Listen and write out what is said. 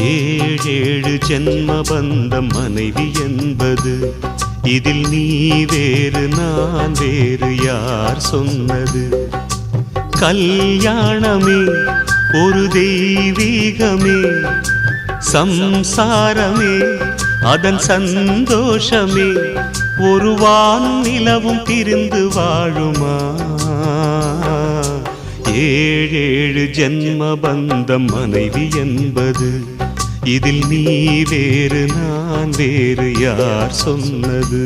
ஏழேழு ஜென்ம பந்தம் மனைவி என்பது, இதில் நீ வேறு நான் வேறு யார் சொன்னது? கல்யாணமே ஒரு தெய்வீகமே, சம்சாரமே அதன் சந்தோஷமே, ஒரு வானும் நிலவும் பிரிந்து வாழுமா? ஏழேழு ஜென்ம பந்தம் மனைவி என்பது, இதில் நீ வேறு நான் வேறு யார் சொன்னது?